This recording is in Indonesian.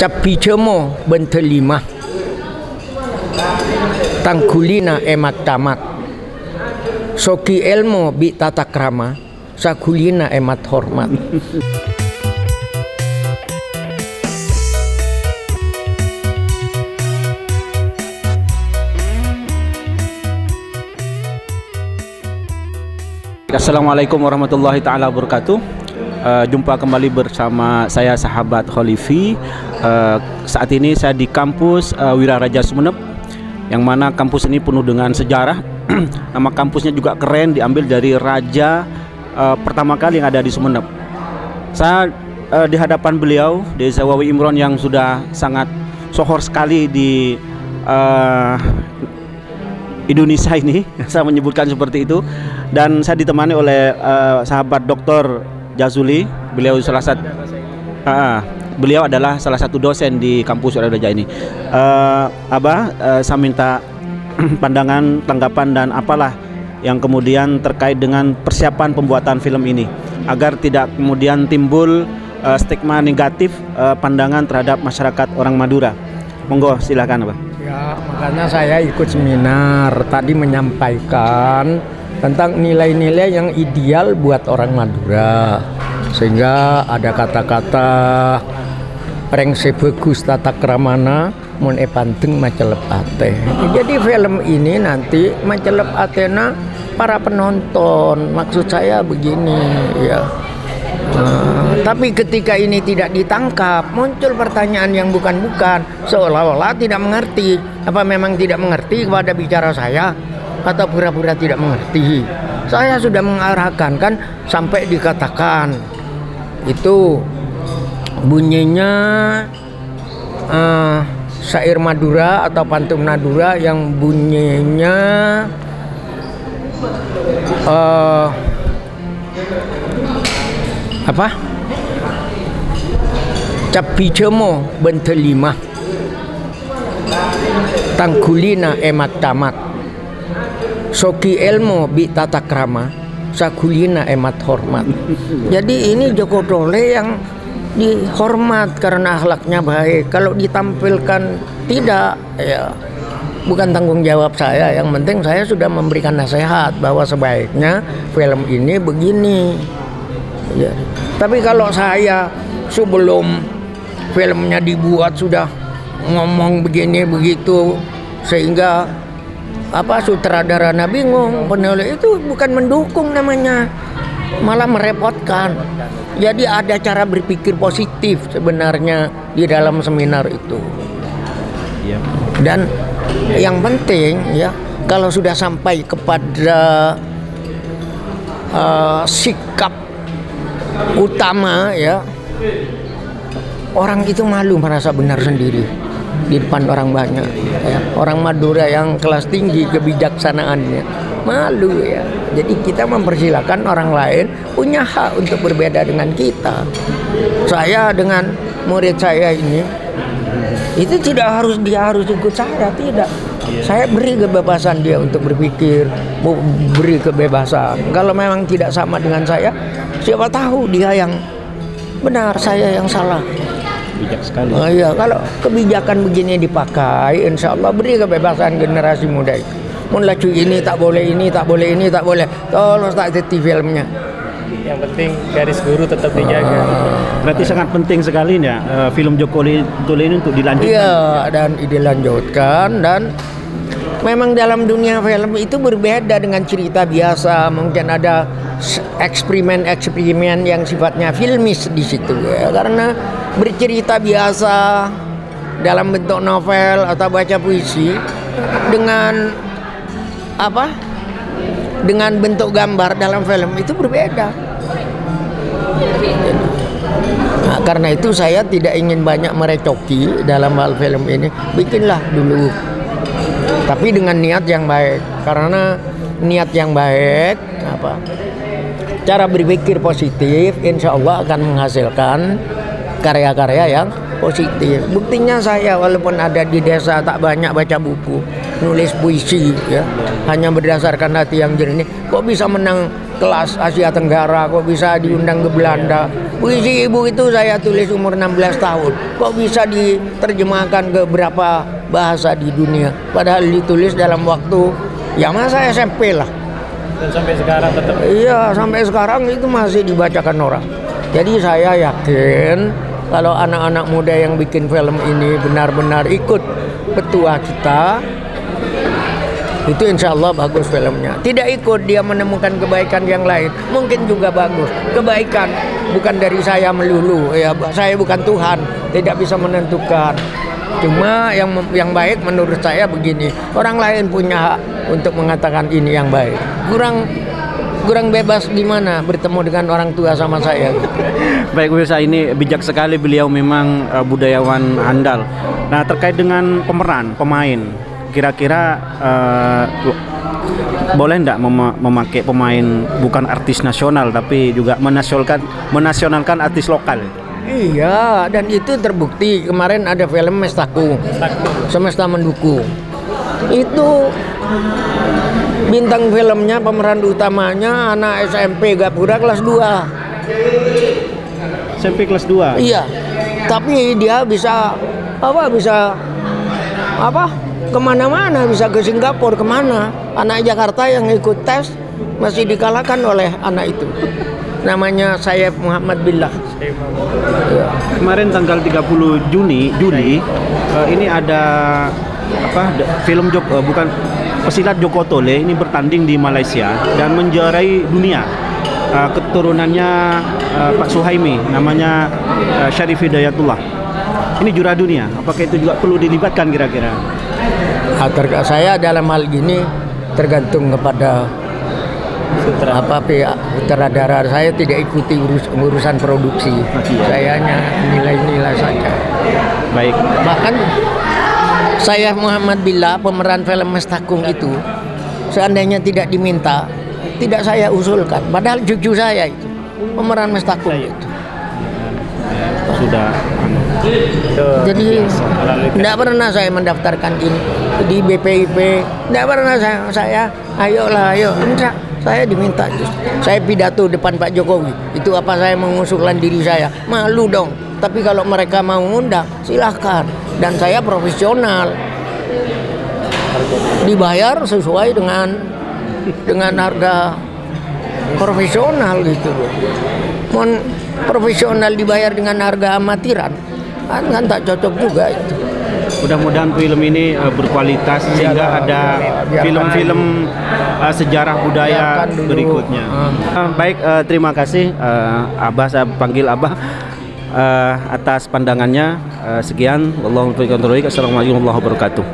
Capi cemo bentelima tangkulina emat tamat soki elmo bi tata krama sakulina emat hormat. Assalamualaikum warahmatullahi taala wabarakatuh. Jumpa kembali bersama saya sahabat Kholifi. Saat ini saya di kampus Wiraraja Sumeneb, yang mana kampus ini penuh dengan sejarah. Nama kampusnya juga keren, diambil dari raja pertama kali yang ada di Sumeneb. Saya di hadapan beliau, Desa Wawi Imron, yang sudah sangat sohor sekali di Indonesia ini. Saya menyebutkan seperti itu. Dan saya ditemani oleh sahabat Dr. Jazuli. Beliau adalah salah satu dosen di kampus Wiraraja ini. Saya minta pandangan, tanggapan, dan apalah yang kemudian terkait dengan persiapan pembuatan film ini, agar tidak kemudian timbul stigma negatif pandangan terhadap masyarakat orang Madura. Monggo, silakan, Abah. Ya, makanya saya ikut seminar tadi menyampaikan tentang nilai-nilai yang ideal buat orang Madura, sehingga ada kata-kata rengse bagus tata kramana mun epanteng macelep ate. Jadi film ini nanti macelep atena para penonton, maksud saya begini ya. Tapi ketika ini tidak ditangkap, muncul pertanyaan yang bukan-bukan, seolah-olah tidak mengerti. Apa memang tidak mengerti kepada bicara saya, atau pura-pura tidak mengerti? Saya sudah mengarahkan, kan, sampai dikatakan itu bunyinya syair Madura atau pantun Madura yang bunyinya capi cemo bentelima tangkulina emat tamat soki elmo bi tata krama sakulina emat hormat. Jadi ini Joko Dole yang dihormat karena akhlaknya baik. Kalau ditampilkan tidak, ya bukan tanggung jawab saya. Yang penting saya sudah memberikan nasihat bahwa sebaiknya film ini begini ya. Tapi kalau saya sebelum filmnya dibuat sudah ngomong begini begitu, sehingga sutradaranya bingung, penulis itu bukan mendukung namanya, malah merepotkan. Jadi ada cara berpikir positif sebenarnya di dalam seminar itu. Dan yang penting ya, kalau sudah sampai kepada sikap utama ya, orang itu malu merasa benar sendiri di depan orang banyak ya. Orang Madura yang kelas tinggi kebijaksanaannya malu ya. Jadi kita mempersilahkan orang lain punya hak untuk berbeda dengan kita. Saya dengan murid saya ini itu tidak harus dia harus ikut saya, tidak. Saya beri kebebasan dia untuk berpikir, beri kebebasan. Kalau memang tidak sama dengan saya, siapa tahu dia yang benar, saya yang salah. Bijak sekali. Iya, kalau kebijakan begini dipakai, insya Allah beri kebebasan generasi muda itu. Mun lacu ini tak boleh, ini tak boleh, ini tak boleh. Tolong tak hati filmnya. Yang penting garis guru tetap dijaga. Berarti sangat penting sekali ya film Joko Dole ini untuk dilanjutkan. Iya, dan dilanjutkan, dan memang dalam dunia film itu berbeda dengan cerita biasa. Mungkin ada eksperimen yang sifatnya filmis di situ ya, karena bercerita biasa dalam bentuk novel atau baca puisi dengan dengan bentuk gambar dalam film itu berbeda. Nah, karena itu saya tidak ingin banyak merecoki dalam hal film ini. Bikinlah dulu, tapi dengan niat yang baik. Karena niat yang baik, cara berpikir positif, insya Allah akan menghasilkan karya-karya yang positif. Buktinya saya walaupun ada di desa tak banyak baca buku, nulis puisi ya, hanya berdasarkan hati yang jernih. Kok bisa menang kelas Asia Tenggara, kok bisa diundang ke Belanda. Puisi ibu itu saya tulis umur 16 tahun. Kok bisa diterjemahkan ke berapa bahasa di dunia. Padahal ditulis dalam waktu ya masa SMP lah. Dan sampai sekarang tetap. Iya, sampai sekarang itu masih dibacakan orang. Jadi saya yakin kalau anak-anak muda yang bikin film ini benar-benar ikut petua kita, itu insya Allah bagus filmnya. Tidak ikut dia menemukan kebaikan yang lain, mungkin juga bagus. Kebaikan bukan dari saya melulu, ya saya bukan Tuhan, tidak bisa menentukan. Cuma yang baik menurut saya begini, orang lain punya hak untuk mengatakan ini yang baik. Kurang bebas di mana bertemu dengan orang tua sama saya. Baik pemirsa, ini bijak sekali beliau, memang budayawan handal. Nah, terkait dengan pemain, kira-kira boleh enggak memakai pemain bukan artis nasional tapi juga menasionalkan artis lokal? Iya, dan itu terbukti kemarin ada film Mestaku, Semesta Mendukung. Itu bintang filmnya, pemeran utamanya anak SMP Gapura kelas 2. SMP kelas 2? Iya, tapi dia bisa kemana-mana, bisa ke Singapura, kemana. Anak Jakarta yang ikut tes masih dikalahkan oleh anak itu. Namanya Sayyaf Muhammad Billah. Kemarin tanggal 30 Juli ini ada film bukan pesilat Joko Tole ini bertanding di Malaysia dan menjuarai dunia. Keturunannya Pak Suhaimi, namanya Syarif Hidayatullah. Ini juara dunia. Apakah itu juga perlu dilibatkan kira-kira? Saya dalam hal gini tergantung kepada pihak sutradara. Saya tidak ikuti urusan produksi. Saya hanya nilai-nilai saja. Baik. Bahkan saya Muhammad Billah, pemeran film Mestakung itu, seandainya tidak diminta, tidak saya usulkan. Padahal cucu saya itu pemeran Mestakung itu. Sudah. Jadi tidak pernah saya mendaftarkan ini di BPIP. Tidak pernah saya ayo. Enggak. Saya diminta, saya pidato depan Pak Jokowi. Itu apa saya mengusulkan diri saya? Malu dong. Tapi kalau mereka mau ngundang, silahkan. Dan saya profesional, dibayar sesuai dengan harga profesional gitu loh. Mon profesional dibayar dengan harga amatiran, kan tak cocok juga itu. Mudah-mudahan film ini berkualitas sehingga ada film-film sejarah budaya berikutnya. Baik, terima kasih Abah, saya panggil Abah, atas pandangannya. Sekian, Assalamualaikum warahmatullahi wabarakatuh.